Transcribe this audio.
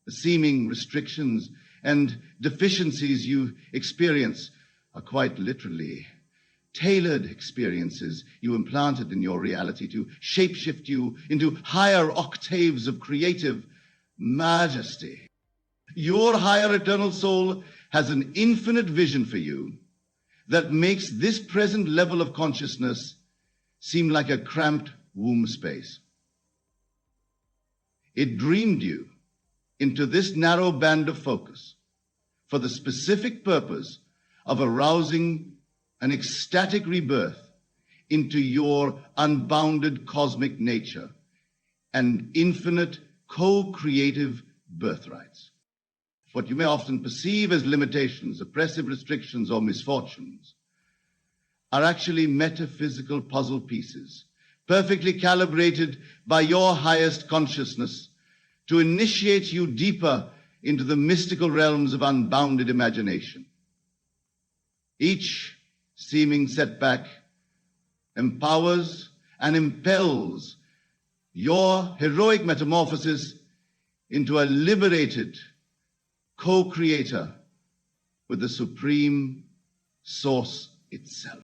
The seeming restrictions and deficiencies you experience are quite literally tailored experiences you implanted in your reality to shapeshift you into higher octaves of creative majesty. Your higher eternal soul has an infinite vision for you that makes this present level of consciousness seem like a cramped womb space. It dreamed you into this narrow band of focus for the specific purpose of arousing an ecstatic rebirth into your unbounded cosmic nature and infinite co-creative birthrights. What you may often perceive as limitations, oppressive restrictions, or misfortunes are actually metaphysical puzzle pieces, perfectly calibrated by your highest consciousness to initiate you deeper into the mystical realms of unbounded imagination. Each seeming setback empowers and impels your heroic metamorphosis into a liberated co-creator with the supreme source itself.